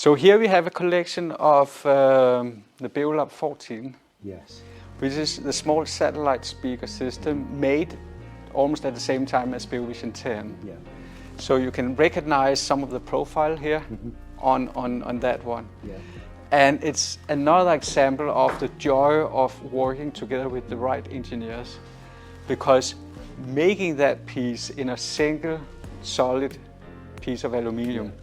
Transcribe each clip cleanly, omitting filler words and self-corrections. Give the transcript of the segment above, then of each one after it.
So here we have a collection of the Beolab 14, Yes. which is the small satellite speaker system made almost at the same time as Beovision 10. Yeah. So you can recognize some of the profile here on that one. Yeah. And it's another example of the joy of working together with the right engineers, because making that piece in a single solid piece of aluminium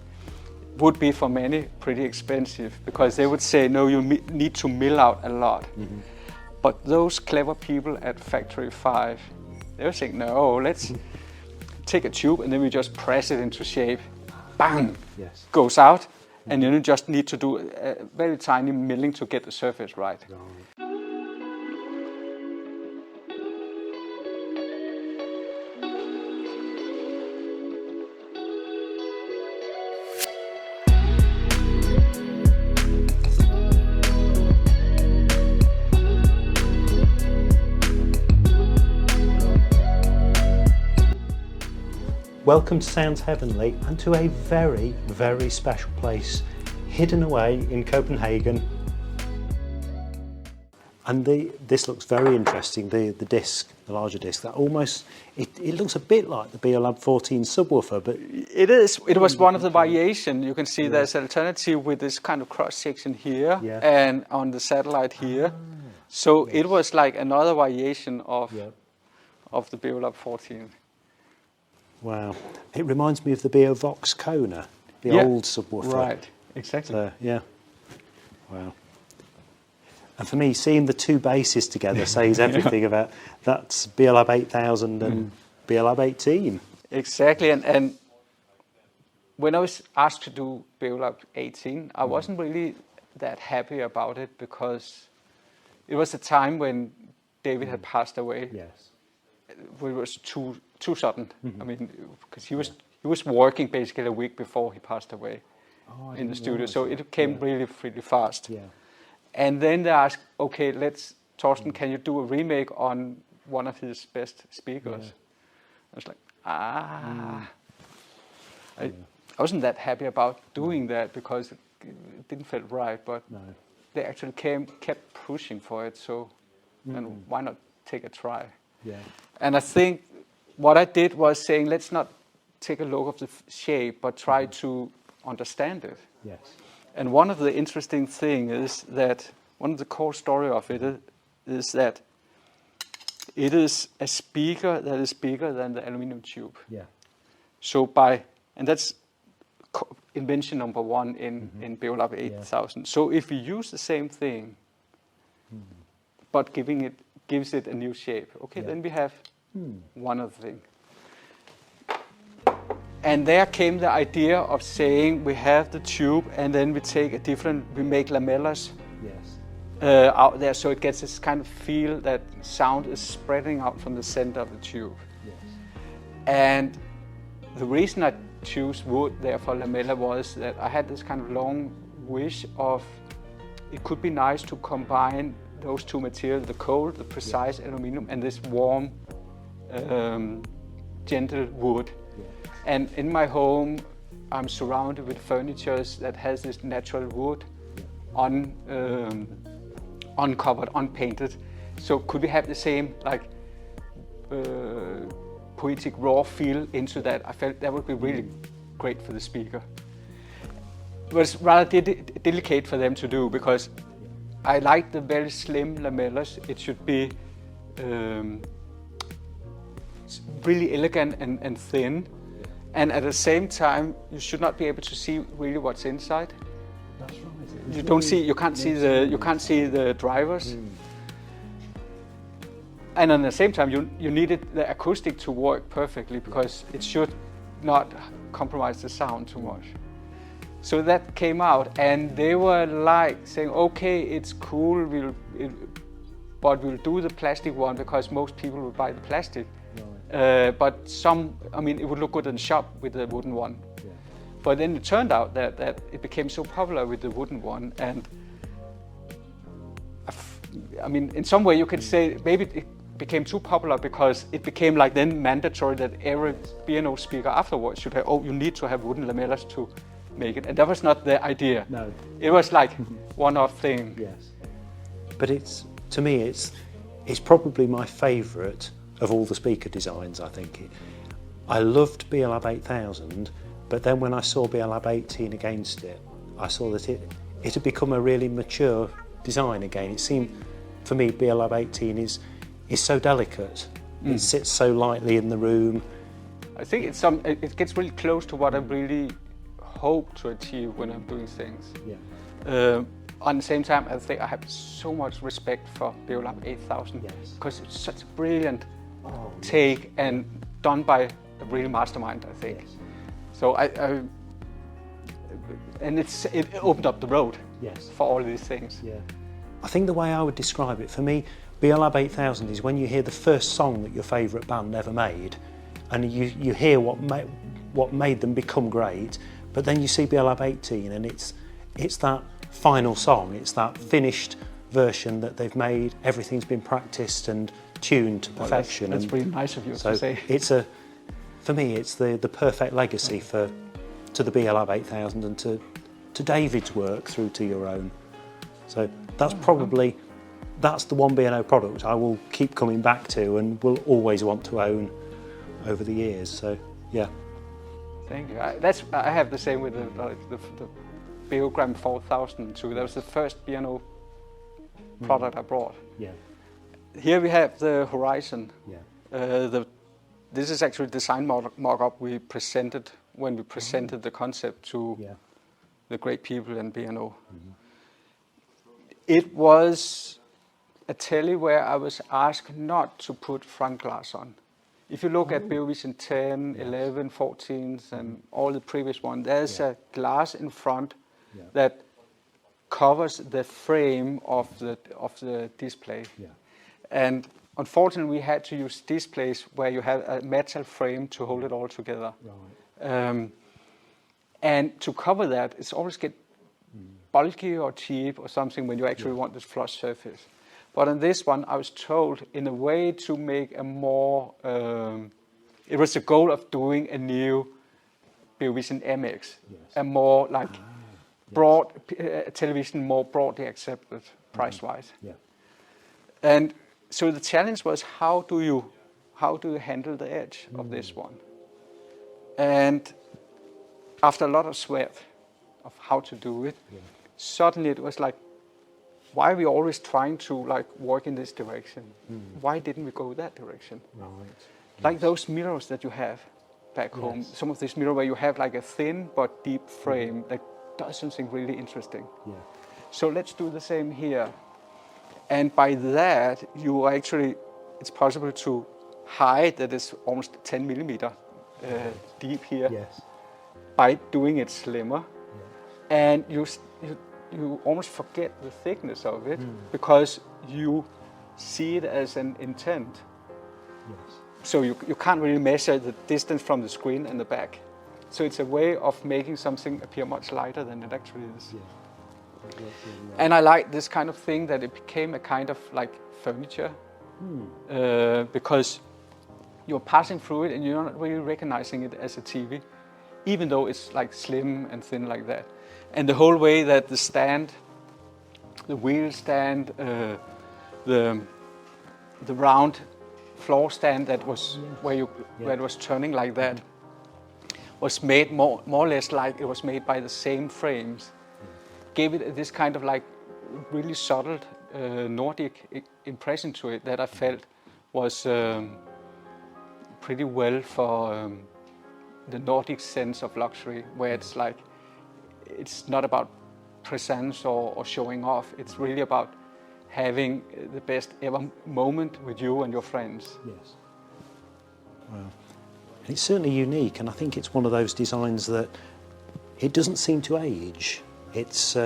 would be for many pretty expensive, because they would say, no, you need to mill out a lot. But those clever people at Factory 5, they were saying, no, let's take a tube and then we just press it into shape. Bang! Yes. Goes out, and then you just need to do a very tiny milling to get the surface right. Welcome to Sounds Heavenly, and to a very, very special place hidden away in Copenhagen. And this looks very interesting, the disc, the larger disc, that almost, it looks a bit like the Beolab 14 subwoofer, but... It is. It was one of the variation. You can see there's an alternative with this kind of cross section here and on the satellite here. So it was like another variation of the Beolab 14. Wow. It reminds me of the Beovox Kona, the old subwoofer. Right, exactly. So, yeah. Wow. And for me, seeing the two basses together says everything about that's Beolab 8000 and Beolab 18. Exactly. And when I was asked to do Beolab 18, I wasn't really that happy about it, because it was a time when David had passed away. Yes. It was too sudden. I mean, because he was working basically a week before he passed away in the studio, so it came really fast. Yeah. And then they asked, okay, Torsten, can you do a remake on one of his best speakers? I was like, I wasn't that happy about doing that, because it didn't feel right, but they actually kept pushing for it, so and why not take a try? Yeah. And I think what I did was saying, let's not take a look of the shape, but try to understand it. Yes. And one of the interesting things is that one of the core story of it is that it is a speaker that is bigger than the aluminum tube. Yeah. So and that's invention number one in Beolab 8000. So if we use the same thing, but gives it a new shape, okay, then we have one other thing. And there came the idea of saying we have the tube, and then we make lamellas out there, so it gets this kind of feel that sound is spreading out from the center of the tube. Yes. And the reason I chose wood there for lamella was that I had this kind of long wish of, it could be nice to combine those two materials, the cold, the precise aluminum, and this warm, gentle wood. And in my home, I'm surrounded with furniture that has this natural wood, uncovered, unpainted. So could we have the same poetic raw feel into that? I felt that would be really great for the speaker. It was rather delicate for them to do, because I like the very slim lamellas. It should be really elegant and thin. And at the same time, you should not be able to see really what's inside. That's right. You can't see the drivers. And at the same time, you needed the acoustic to work perfectly, because it should not compromise the sound too much. So that came out, and they were like saying, okay, it's cool, but we'll do the plastic one, because most people will buy the plastic. But it would look good in the shop with the wooden one. Yeah. But then it turned out that it became so popular with the wooden one, and in some way you could say maybe it became too popular, because it became like then mandatory that every B&O speaker afterwards should have, you need to have wooden lamellas to make it. And that was not the idea. No. It was like one-off thing. Yes. But to me, it's probably my favourite of all the speaker designs, I think. I loved BLab 8000, but then when I saw BLab 18 against it, I saw that it had become a really mature design again. It seemed, for me, BLab 18 is so delicate. It sits so lightly in the room. I think it gets really close to what I really hope to achieve when I'm doing things. Yeah. On the same time, I think I have so much respect for BLab 8000 because it's such a brilliant take and done by a real mastermind, I think. Yes. So and it opened up the road for all these things. Yeah. I think the way I would describe it, for me, BLab 8000 is when you hear the first song that your favourite band ever made, and you hear what made them become great, but then you see BLab 18 and it's that final song, it's that finished version that they've made, everything's been practiced and tuned to perfection. That's really nice of you so to say. For me, it's the perfect legacy to the BLab 8000 and to David's work through to your own. So that's probably, that's the one B&O product I will keep coming back to and will always want to own over the years. So yeah. Thank you. I have the same with the Beogram 4000 too. That was the first B&O product I brought. Yeah. Here we have the Horizon. Yeah. This is actually design mock-up we presented when we presented the concept to the great people in B&O. It was a telly where I was asked not to put front glass on. If you look at Beovision 10, 11, 14s and all the previous ones, there's a glass in front that covers the frame of the display. Yeah. And unfortunately, we had to use displays where you have a metal frame to hold it all together. Right. And to cover that, it's always get bulky or cheap or something when you actually want this flush surface. But on this one, I was told in a way to make a more, it was the goal of doing a new Beovision MX, a more like broad television, more broadly accepted price-wise. Yeah. And so the challenge was how do you handle the edge of this one? And after a lot of sweat of how to do it, suddenly it was like, why are we always trying to like work in this direction? Why didn't we go that direction? Right. Like those mirrors that you have back home, some of these mirrors where you have like a thin but deep frame that does something really interesting. Yeah. So let's do the same here. And by that, it's possible to hide that it's almost 10 millimeter deep here by doing it slimmer. Yeah. And you almost forget the thickness of it because you see it as an intent. Yes. So you can't really measure the distance from the screen and the back. So it's a way of making something appear much lighter than it actually is. Yeah. And I like this kind of thing that it became a kind of like furniture because you're passing through it and you're not really recognizing it as a TV, even though it's like slim and thin like that. And the whole way that the stand, the wheel stand, the round floor stand that was where it was turning like that was made more or less like it was made by the same frames. Gave it this kind of like really subtle Nordic impression to it that I felt was pretty well for the Nordic sense of luxury, where it's like it's not about presence or showing off. It's really about having the best ever moment with you and your friends. Yes. Wow. And it's certainly unique, and I think it's one of those designs that it doesn't seem to age. It's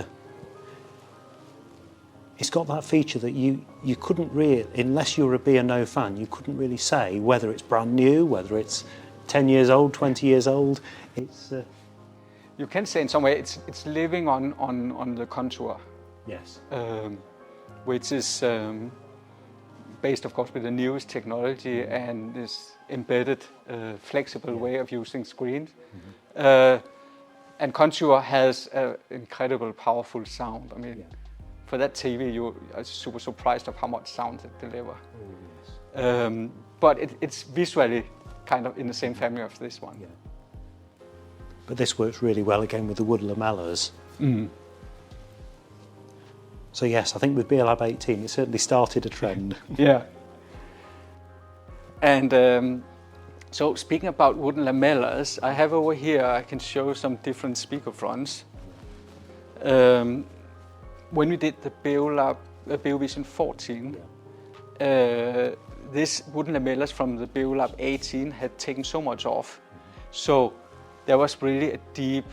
got that feature that you couldn't really, unless you were a B&O fan, you couldn't really say whether it's brand new, whether it's 10 years old, 20 years old. It's you can say in some way it's living on the contour. Yes. Which is based, of course, with the newest technology and this embedded, flexible way of using screens. And Contour has an incredible powerful sound. I mean, Yeah. for that TV, you are super surprised of how much sound it delivers. Oh, yes. But it's visually kind of in the same family of this one. Yeah. But this works really well again with the wood lamellars. So yes, I think with BLab 18 it certainly started a trend. Yeah. And so speaking about wooden lamellas, I have over here, I can show some different speaker fronts. When we did the Beovision 14, this wooden lamellas from the BeoLab 18 had taken so much off. So there was really a deep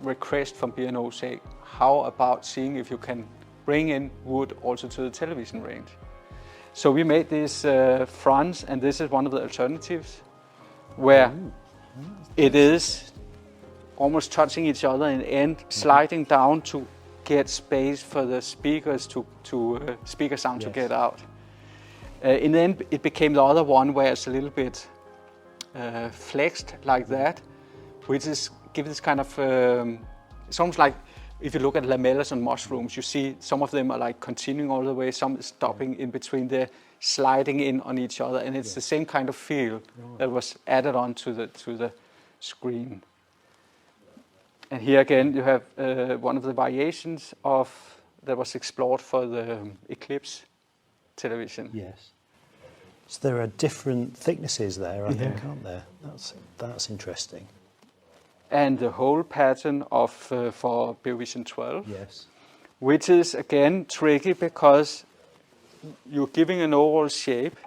request from B&O saying, how about seeing if you can bring in wood also to the television range? So we made these fronts, and this is one of the alternatives where it is almost touching each other in the end, sliding down to get space for the speakers to speaker sound to get out. In the end, it became the other one where it's a little bit flexed like that, which is gives this kind of it's almost like if you look at lamellas on mushrooms, you see some of them are like continuing all the way, some is stopping in between, they're sliding in on each other, and it's the same kind of feel that was added on to the screen. And here again, you have one of the variations of that was explored for the Eclipse television. Yes. So there are different thicknesses there, I think, aren't there? That's interesting. And the whole pattern of for Beovision 12, Yes. which is again tricky because you're giving an overall shape,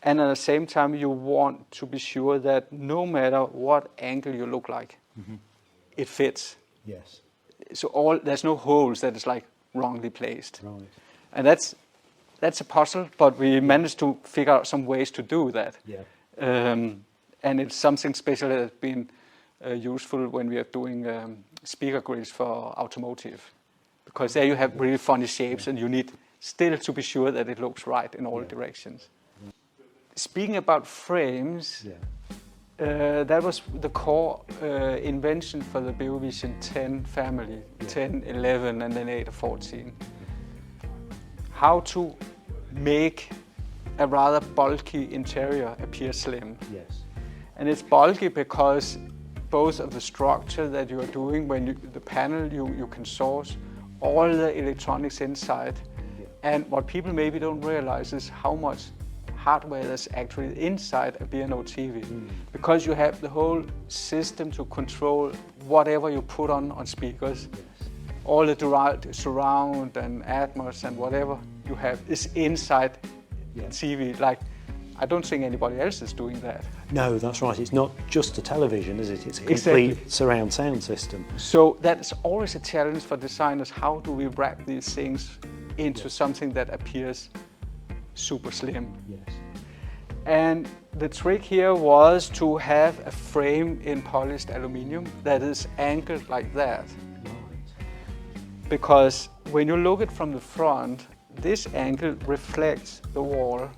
and at the same time you want to be sure that no matter what angle you look like, it fits. Yes. So there's no holes that is like wrongly placed. Right. And that's a puzzle, but we managed to figure out some ways to do that. Yeah. And it's something special that has been useful when we are doing speaker grills for automotive, because there you have really funny shapes, and you need still to be sure that it looks right in all directions. Speaking about frames, that was the core invention for the Beovision 10 family, 10, 11, and then 8 or 14. How to make a rather bulky interior appear slim. Yes. And it's bulky because both of the structure that you are doing, when the panel you can source, all the electronics inside. And what people maybe don't realize is how much hardware that's actually inside a B&O TV. Because you have the whole system to control whatever you put on speakers. All the surround and Atmos and whatever you have is inside TV. Like, I don't think anybody else is doing that. No, that's right. It's not just a television, is it? It's a complete surround sound system. So that's always a challenge for designers. How do we wrap these things into something that appears super slim? Yes. And the trick here was to have a frame in polished aluminium that is angled like that. Because when you look at from the front, this angle reflects the wall.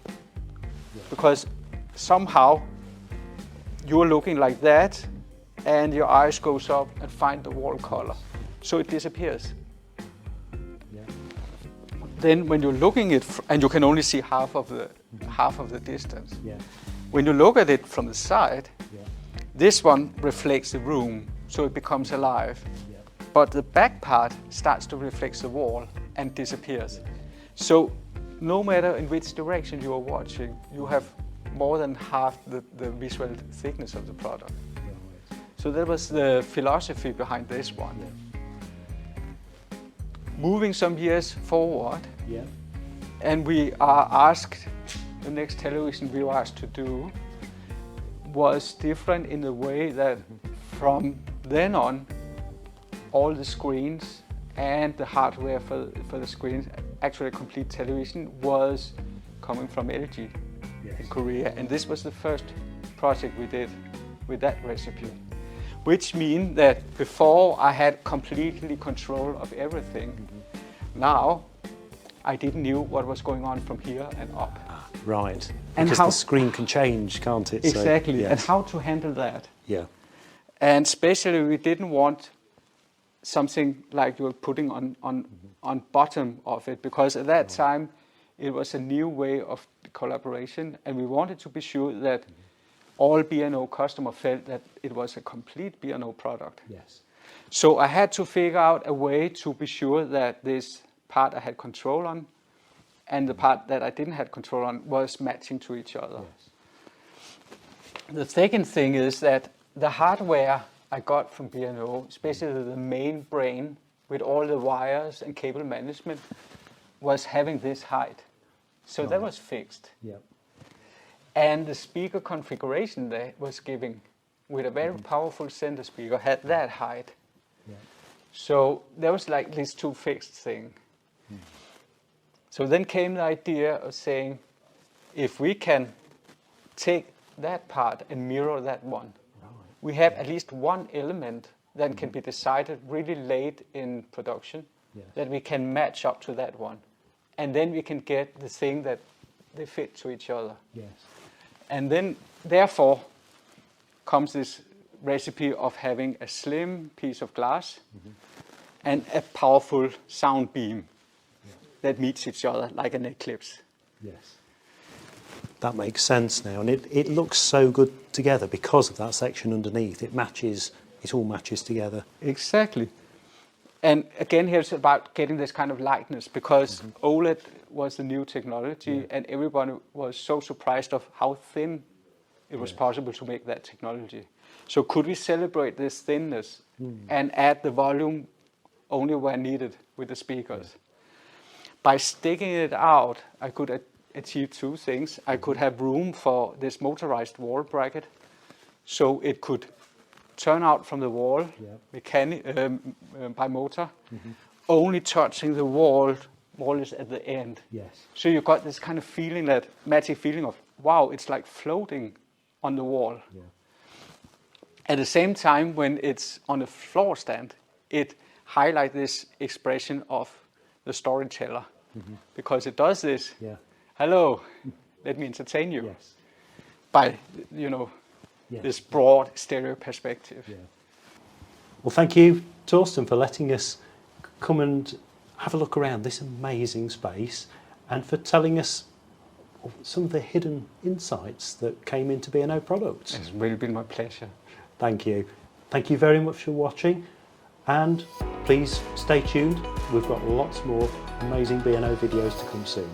Because somehow you're looking like that, and your eyes goes up and find the wall color. So it disappears. Then when you're looking at, and you can only see half of the distance. When you look at it from the side, this one reflects the room, so it becomes alive. But the back part starts to reflect the wall and disappears. So no matter in which direction you are watching, you have more than half the visual thickness of the product. So that was the philosophy behind this one. Moving some years forward, and we are asked, the next television we were asked to do was different in the way that from then on, all the screens and the hardware for the screens, actually a complete television, was coming from LG in Korea. And this was the first project we did with that recipe. Which means that before I had completely control of everything. Now I didn't know what was going on from here and up. Right. And because how the screen can change, can't it? Exactly. So, and how to handle that. Yeah. And especially we didn't want something like you were putting on bottom of it, because at that time it was a new way of collaboration, and we wanted to be sure that all B&O customers felt that it was a complete B&O product. Yes. So I had to figure out a way to be sure that this part I had control on and the part that I didn't have control on was matching to each other. Yes. The second thing is that the hardware I got from B&O, especially the main brain with all the wires and cable management, was having this height. So that was fixed. Yeah. And the speaker configuration that was giving with a very powerful center speaker had that height. Yeah. So there was like these two fixed things. So then came the idea of saying, if we can take that part and mirror that one, we have at least one element that can be decided really late in production, that we can match up to that one. And then we can get the thing that they fit to each other. Yes. And then, therefore, comes this recipe of having a slim piece of glass and a powerful sound beam that meets each other like an eclipse. Yes. That makes sense now, and it looks so good together because of that section underneath. It matches, it all matches together. Exactly. And again, here it's about getting this kind of lightness, because OLED was the new technology, and everybody was so surprised of how thin it was possible to make that technology. So could we celebrate this thinness and add the volume only where needed with the speakers? By sticking it out, I could achieve two things. I could have room for this motorized wall bracket, so it could turn out from the wall by motor, only touching the wall is at the end. Yes. So you got this kind of feeling, that magic feeling of, wow, it's like floating on the wall. Yeah. At the same time, when it's on a floor stand, it highlights this expression of the storyteller, because it does this. Yeah. Hello, let me entertain you. Yes. By, this broad stereo perspective. Yeah. Well, thank you, Torsten, for letting us come and have a look around this amazing space, and for telling us some of the hidden insights that came into B&O products. It's really been my pleasure. Thank you. Thank you very much for watching, and please stay tuned. We've got lots more amazing B&O videos to come soon.